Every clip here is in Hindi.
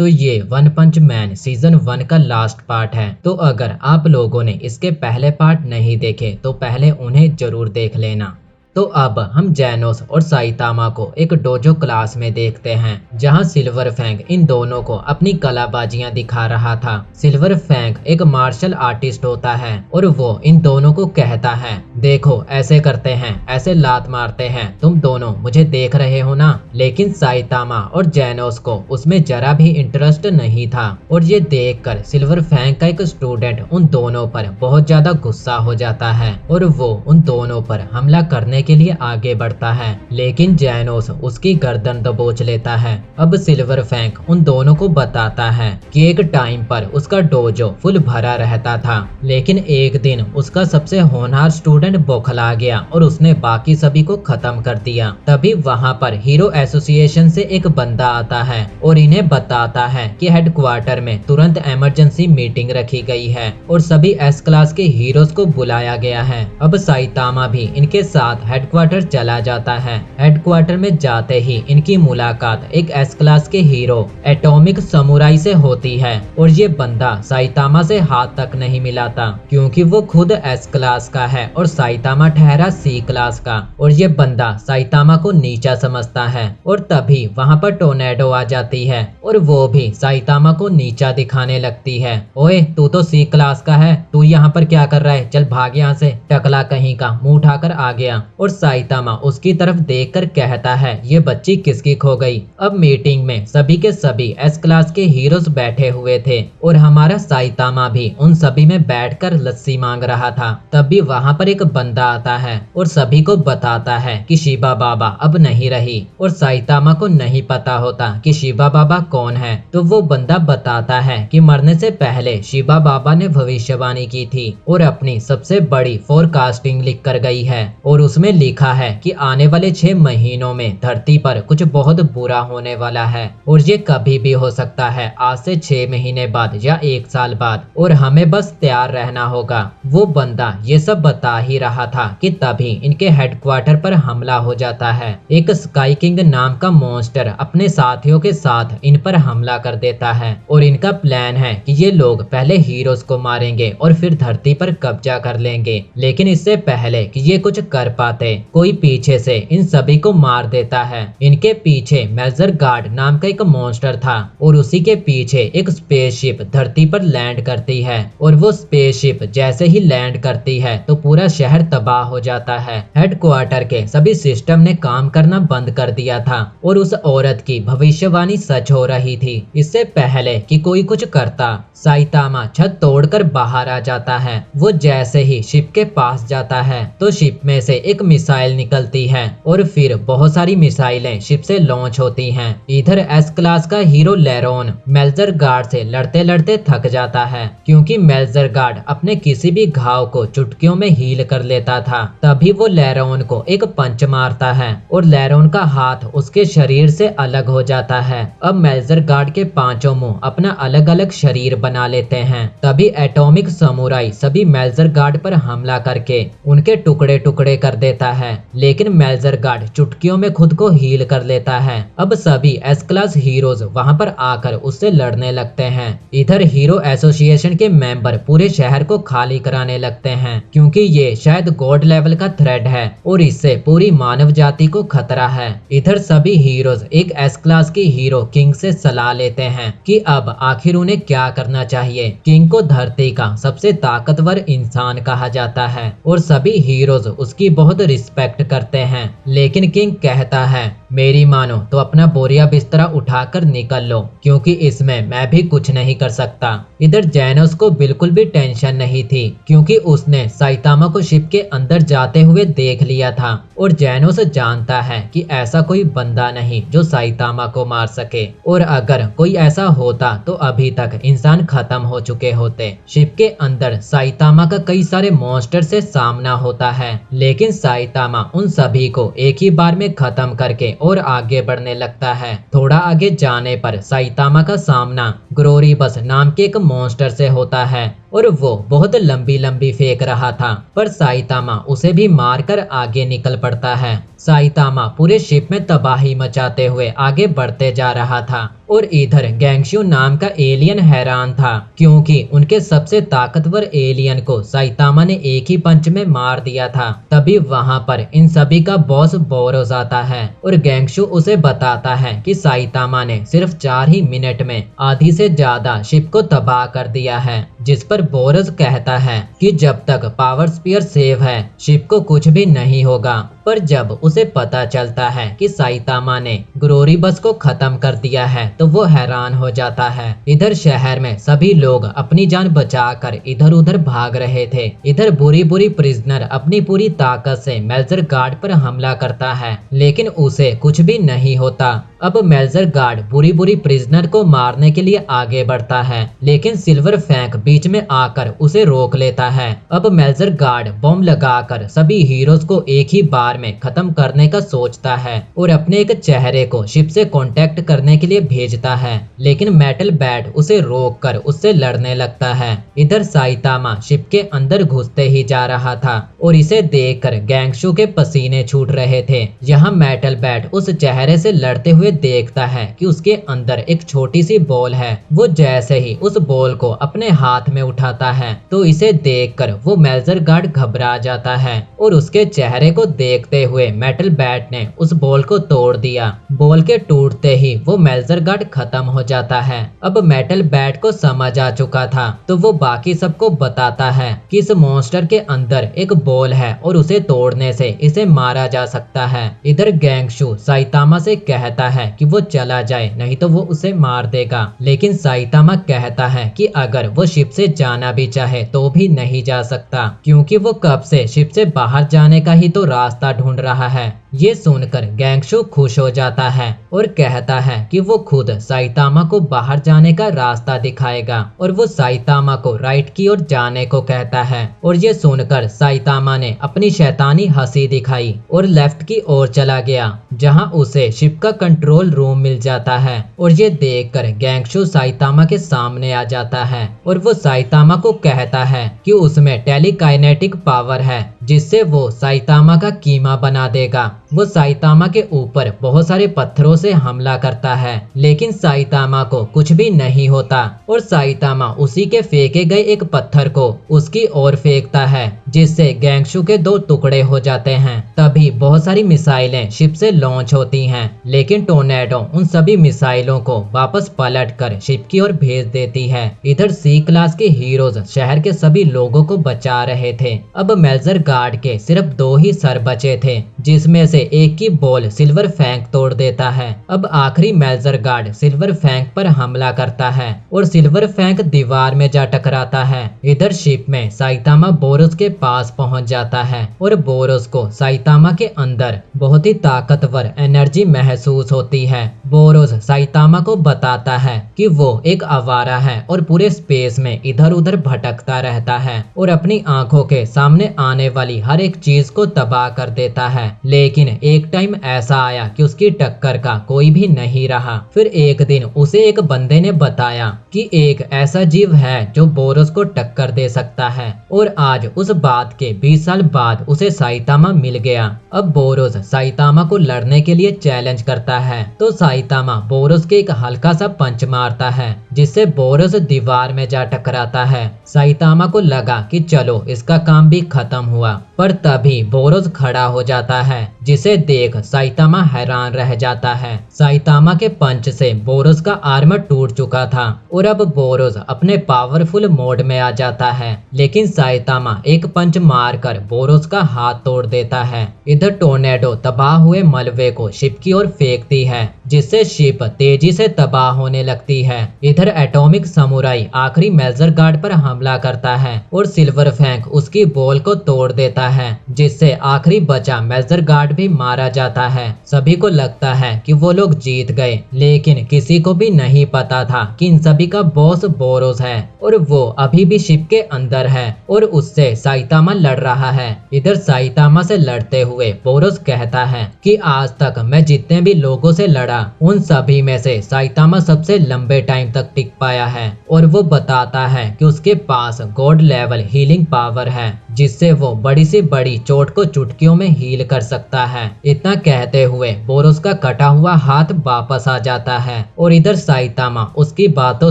तो ये वन पंच मैन सीजन 1 का लास्ट पार्ट है। तो अगर आप लोगों ने इसके पहले पार्ट नहीं देखे तो पहले उन्हें जरूर देख लेना। तो अब हम जैनोस और साइतामा को एक डोजो क्लास में देखते हैं, जहां सिल्वर फैंग इन दोनों को अपनी कलाबाजियां दिखा रहा था। सिल्वर फैंग एक मार्शल आर्टिस्ट होता है और वो इन दोनों को कहता है, देखो ऐसे करते हैं, ऐसे लात मारते हैं, तुम दोनों मुझे देख रहे हो ना। लेकिन साइतामा और जैनोस को उसमें जरा भी इंटरेस्ट नहीं था और ये देखकर सिल्वर फैंग का एक स्टूडेंट उन दोनों पर बहुत ज्यादा गुस्सा हो जाता है और वो उन दोनों पर हमला करने के लिए आगे बढ़ता है, लेकिन जैनोस उसकी गर्दन दबोच लेता है। अब सिल्वर फैंग उन दोनों को बताता है कि एक टाइम पर उसका डोजो फुल भरा रहता था, लेकिन एक दिन उसका सबसे होनहार स्टूडेंट बौखला गया और उसने बाकी सभी को खत्म कर दिया। तभी वहाँ पर हीरो एसोसिएशन से एक बंदा आता है और इन्हें बताता है कि हेडक्वार्टर में तुरंत इमरजेंसी मीटिंग रखी गई है और सभी एस क्लास के हीरोज को बुलाया गया है। अब साइतामा भी इनके साथ हेडक्वार्टर चला जाता है। हेडक्वार्टर में जाते ही इनकी मुलाकात एक एस क्लास के हीरो एटॉमिक समुराई से होती है और ये बंदा साइतामा से हाथ तक नहीं मिलाता, क्योंकि वो खुद एस क्लास का है और साइतामा ठहरा सी क्लास का, और ये बंदा साइतामा को नीचा समझता है। और तभी वहाँ पर टोर्नेडो आ जाती है और वो भी साइतामा को नीचा दिखाने लगती है। ओए तू तो सी क्लास का है, तू यहाँ पर क्या कर रहा है, चल भाग यहाँ से, टकला कहीं का, मुंह उठाकर आ गया। और साइतामा उसकी तरफ देखकर कहता है, ये बच्ची किसकी खो गई। अब मीटिंग में सभी के सभी एस क्लास के हीरोज बैठे हुए थे और हमारा साइतामा भी उन सभी में बैठकर लस्सी मांग रहा था। तभी वहाँ पर एक बंदा आता है और सभी को बताता है कि शिबा बाबा अब नहीं रही, और साइतामा को नहीं पता होता कि शिबा बाबा कौन है। तो वो बंदा बताता है कि मरने से पहले शिबा बाबा ने भविष्यवाणी की थी और अपनी सबसे बड़ी फोरकास्टिंग लिख कर गई है, और उसमें लिखा है कि आने वाले 6 महीनों में धरती पर कुछ बहुत बुरा होने वाला है, और ये कभी भी हो सकता है, आज से 6 महीने बाद या 1 साल बाद, और हमें बस तैयार रहना होगा। वो बंदा ये सब बता ही रहा था कि तभी इनके हेडक्वार्टर पर हमला हो जाता है। एक स्काई किंग नाम का मॉन्स्टर अपने साथियों के साथ इन पर हमला कर देता है और इनका प्लान है कि ये लोग पहले हीरोज को मारेंगे और फिर धरती पर कब्जा कर लेंगे। लेकिन इससे पहले कि ये कुछ कर पाते, कोई पीछे से इन सभी को मार देता है। इनके पीछे मेजर गार्ड नाम का एक मॉन्स्टर था और उसी के पीछे एक स्पेसशिप धरती पर लैंड करती है, और वो स्पेसशिप जैसे ही लैंड करती है तो पूरा शहर तबाह हो जाता है। हेडक्वार्टर के सभी सिस्टम ने काम करना बंद कर दिया था और उस औरत की भविष्यवाणी सच हो रही थी। इससे पहले कि कोई कुछ करता, साइतामा छत तोड़कर बाहर आ जाता है। वो जैसे ही शिप के पास जाता है तो शिप में से एक मिसाइल निकलती है और फिर बहुत सारी मिसाइलें शिप से लॉन्च होती हैं। इधर एस क्लास का हीरो लेरोन मेल्जर गार्ड से लड़ते लड़ते थक जाता है, क्योंकि मेल्जर गार्ड अपने किसी भी घाव को चुटकियों में हील कर लेता था। तभी वो लेरोन को एक पंच मारता है और लेरोन का हाथ उसके शरीर से अलग हो जाता है। अब मेल्जर गार्ड के पांचों मुंह अपना अलग अलग शरीर बना लेते हैं। तभी एटॉमिक समुराई सभी मेल्जर गार्ड पर हमला करके उनके टुकड़े टुकड़े कर देता है, लेकिन मेल्जर गार्ड चुटकियों में खुद को हील कर लेता है। अब सभी एस क्लास हीरोज वहां पर आकर उससे लड़ने लगते हैं। इधर हीरो एसोसिएशन के मेंबर पूरे शहर को खाली कराने लगते हैं, क्योंकि ये शायद गॉड लेवल का थ्रेट है और इससे पूरी मानव जाति को खतरा है। इधर सभी हीरोज एक एस क्लास के हीरो किंग से सलाह लेते हैं कि अब आखिर उन्हें क्या करना चाहिए। किंग को धरती का सबसे ताकतवर इंसान कहा जाता है और सभी हीरोज उसकी बहुत रिस्पेक्ट करते हैं, लेकिन किंग कहता है, मेरी मानो तो अपना बोरिया बिस्तरा उठाकर निकल लो, क्योंकि इसमें मैं भी कुछ नहीं कर सकता। इधर जैनोस को बिल्कुल भी टेंशन नहीं थी, क्योंकि उसने साइतामा को शिप के अंदर जाते हुए देख लिया था और जैनोस जानता है कि ऐसा कोई बंदा नहीं जो साइतामा को मार सके, और अगर कोई ऐसा होता तो अभी तक इंसान खत्म हो चुके होते। शिप के अंदर साइतामा का कई सारे मॉन्स्टर से सामना होता है, लेकिन साइतामा उन सभी को एक ही बार में खत्म करके और आगे बढ़ने लगता है। थोड़ा आगे जाने पर साइतामा का सामना ग्रोरीबस नाम के एक मॉन्स्टर से होता है, और वो बहुत लंबी लंबी फेंक रहा था, पर साइतामा उसे भी मारकर आगे निकल पड़ता है। साइतामा पूरे शिप में तबाही मचाते हुए आगे बढ़ते जा रहा था और इधर गैंगशू नाम का एलियन हैरान था, क्योंकि उनके सबसे ताकतवर एलियन को साइतामा ने एक ही पंच में मार दिया था। तभी वहां पर इन सभी का बॉस बोरोस आता है और गैंगशू उसे बताता है कि साइतामा ने सिर्फ 4 ही मिनट में आधी से ज्यादा शिप को तबाह कर दिया है। जिस पर बोरोस कहता है कि जब तक पावर स्पीयर सेव है शिप को कुछ भी नहीं होगा। पर जब उसे पता चलता है कि साइतामा ने ग्रोरीबस को खत्म कर दिया है तो वो हैरान हो जाता है। इधर शहर में सभी लोग अपनी जान बचाकर इधर उधर भाग रहे थे। इधर बुरी बुरी प्रिजनर अपनी पूरी ताकत से मेल्जर गार्ड पर हमला करता है, लेकिन उसे कुछ भी नहीं होता। अब मेल्जर गार्ड बुरी बुरी प्रिजनर को मारने के लिए आगे बढ़ता है, लेकिन सिल्वर फैंक बीच में आकर उसे रोक लेता है। अब मेल्जर गार्ड बम लगाकर सभी हीरोज को एक ही बार में खत्म करने का सोचता है और अपने एक चेहरे को शिप से कांटेक्ट करने के लिए भेजता है, लेकिन मेटल बैट उसे रोककर उससे लड़ने लगता है। इधर साइतामा शिप के अंदर घुसते ही जा रहा था और इसे देखकर गैंगशू के पसीने छूट रहे थे। यहाँ मेटल बैट उस चेहरे से लड़ते हुए देखता है कि उसके अंदर एक छोटी सी बॉल है। वो जैसे ही उस बॉल को अपने हाथ में उठाता है तो इसे देखकर वो मेल्जर गार्ड घबरा जाता है और उसके चेहरे को देखते हुए मेटल बैट ने उस बॉल को तोड़ दिया। बॉल के टूटते ही वो मेल्जर गार्ड खत्म हो जाता है। अब मेटल बैट को समझ आ चुका था तो वो बाकी सबको बताता है कि इस मॉन्स्टर के अंदर एक बॉल है और उसे तोड़ने से इसे मारा जा सकता है। इधर गैंगशू साइतामा से कहता है कि वो चला जाए, नहीं तो वो उसे मार देगा, लेकिन साइतामा कहता है कि अगर वो शिप से जाना भी चाहे तो भी नहीं जा सकता, क्योंकि वो कब से शिप से बाहर जाने का ही तो रास्ता ढूंढ रहा है। ये सुनकर गैंगशू खुश हो जाता है और कहता है कि वो खुद साइतामा को बाहर जाने का रास्ता दिखाएगा और वो साइतामा को राइट की ओर जाने को कहता है। और ये सुनकर साइतामा ने अपनी शैतानी हंसी दिखाई और लेफ्ट की ओर चला गया, जहां उसे शिप का कंट्रोल रूम मिल जाता है। और ये देखकर गैंगशू साइतामा के सामने आ जाता है और वो साइतामा को कहता है कि उसमें टेलीकाइनेटिक पावर है जिससे वो साइतामा का कीमा बना देगा। वो साइतामा के ऊपर बहुत सारे पत्थरों से हमला करता है, लेकिन साइतामा को कुछ भी नहीं होता और साइतामा उसी के फेंके गए एक पत्थर को उसकी ओर फेंकता है, जिससे गैंगशू के 2 टुकड़े हो जाते हैं। तभी बहुत सारी मिसाइलें शिप से लॉन्च होती हैं, लेकिन टोर्नेडो उन सभी मिसाइलों को वापस पलटकर शिप की ओर भेज देती है। इधर सी क्लास के हीरोज शहर के सभी लोगों को बचा रहे थे। अब मेल्जर गार्ड के सिर्फ 2 ही सर बचे थे, जिसमें से एक की बॉल सिल्वर फैंक तोड़ देता है। अब आखिरी मेल्जर गार्ड सिल्वर फैंक पर हमला करता है और सिल्वर फैंक दीवार में जा टकराता है। इधर शिप में साइतामा बोरोस के पास पहुंच जाता है और बोरोस को साइतामा के अंदर बहुत ही ताकतवर एनर्जी महसूस होती है। बोरोस साइतामा को बताता है कि वो एक आवारा है और पूरे स्पेस में इधर उधर भटकता रहता है और अपनी आंखों के सामने आने वाली हर एक चीज को तबाह कर देता है। लेकिन एक टाइम ऐसा आया कि उसकी टक्कर का कोई भी नहीं रहा। फिर एक दिन उसे एक बंदे ने बताया कि एक ऐसा जीव है जो बोरोस को टक्कर दे सकता है, और आज उस बात के 20 साल बाद उसे साइतामा मिल गया। अब बोरोस साइतामा को लड़ने के लिए चैलेंज करता है तो साइतामा बोरोस के एक हल्का सा पंच मारता है, जिससे बोरोस दीवार में जा टकराता है। साइतामा को लगा कि चलो इसका काम भी खत्म हुआ, पर तभी बोरोस खड़ा हो जाता है, जिसे देख साइतामा हैरान रह जाता है। साइतामा के पंच से बोरोस का आर्मर टूट चुका था और अब बोरोस अपने पावरफुल मोड में आ जाता है, लेकिन साइतामा एक पंच मारकर बोरोस का हाथ तोड़ देता है। इधर टोर्नेडो तबाह हुए मलबे को शिप की ओर फेंकती है, जिससे शिप तेजी से तबाह होने लगती है। इधर एटॉमिक समुराई आखिरी मेल्जर गार्ड पर हमला करता है और सिल्वर फैंक उसकी बॉल को तोड़ देता है, जिससे आखिरी बचा मेल्जर गार्ड भी मारा जाता है। सभी को लगता है कि वो लोग जीत गए, लेकिन किसी को भी नहीं पता था कि इन सभी का बॉस बोरोस है और वो अभी भी शिप के अंदर है और उससे साइतामा लड़ रहा है। इधर साइतामा से लड़ते हुए बोरोस कहता है कि आज तक मैं जितने भी लोगों से लड़ा उन सभी में से साइतामा सबसे लंबे टाइम तक टिक पाया है और वो बताता है कि उसके पास गॉड लेवल हीलिंग पावर है जिससे वो बड़ी से बड़ी चोट को चुटकियों में हील कर सकता है। इतना कहते हुए बोरोस का कटा हुआ हाथ वापस आ जाता है और इधर साइतामा उसकी बातों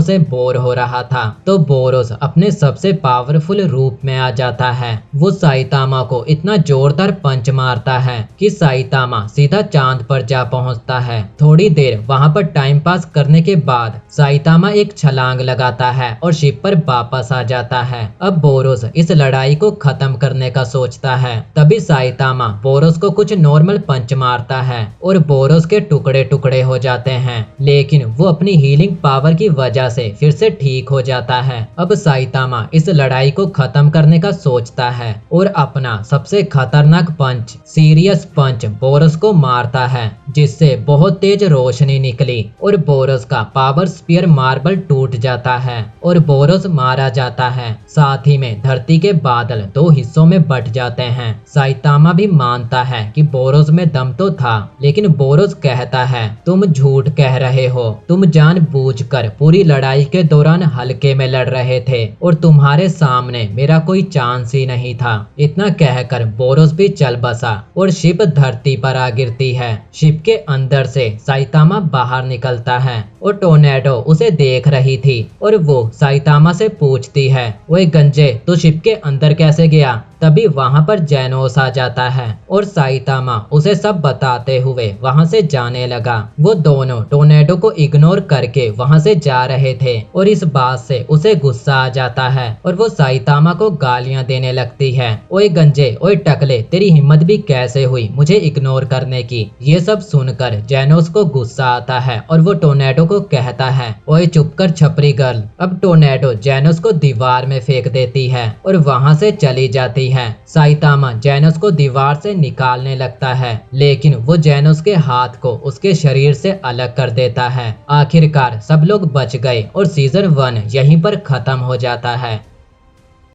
से बोर हो रहा था तो बोरोस अपने सबसे पावरफुल रूप में आ जाता है। वो साइतामा को इतना जोरदार पंच मारता है कि साइतामा सीधा चांद पर जा पहुंचता है। थोड़ी देर वहां पर टाइम पास करने के बाद साइतामा एक छलांग लगाता है और शिप पर वापस आ जाता है। अब बोरोस इस लड़ाई को खत्म करने का सोचता है। तभी साइतामा बोरोस को कुछ नॉर्मल पंच मारता है और बोरोस के टुकड़े टुकड़े हो जाते हैं, लेकिन वो अपनी हीलिंग पावर की वजह से फिर से ठीक हो जाता है। अब साइतामा इस लड़ाई को खत्म करने का सोचता है और अपना सबसे खतरनाक पंच सीरियस पंच बोरोस को मारता है जिससे बहुत तेज रोशनी निकली और बोरोस का पावर स्पीयर मार्बल टूट जाता है और बोरोस मारा जाता है। साथ ही में धरती के बादल दो हिस्सों में बट जाते हैं। साइतामा भी मानता है कि बोरोस में दम तो था, लेकिन बोरोस कहता है तुम झूठ कह रहे हो, तुम जानबूझकर पूरी लड़ाई के दौरान हल्के में लड़ रहे थे और तुम्हारे सामने मेरा कोई चांस ही नहीं था। इतना कहकर बोरोस भी चल बसा और शिप धरती पर आ गिरती है। शिप के अंदर से साइतामा बाहर निकलता है और टोर्नेडो उसे देख रही थी और वो साइतामा से पूछती है, ओए गंजे, तू शिप के अंदर कैसे गया? तभी वहां पर जेनोस आ जाता है और साइतामा उसे सब बताते हुए वहां से जाने लगा। वो दोनों टोर्नेडो को इग्नोर करके वहां से जा रहे थे और इस बात से उसे गुस्सा आ जाता है और वो साइतामा को गालियां देने लगती है। ओए गंजे, ओए टकले, तेरी हिम्मत भी कैसे हुई मुझे इग्नोर करने की? ये सब सुनकर जेनोस को गुस्सा आता है और वो टोर्नेडो को कहता है, ओए चुप कर छपरी गर्ल। अब टोर्नेडो जेनोस को दीवार में फेंक देती है और वहां से चली जाती है। साइतामा जेनोस को दीवार से निकालने लगता है, लेकिन वो जेनोस के हाथ को उसके शरीर से अलग कर देता है। आखिरकार सब लोग बच गए और सीजन 1 यहीं पर खत्म हो जाता है।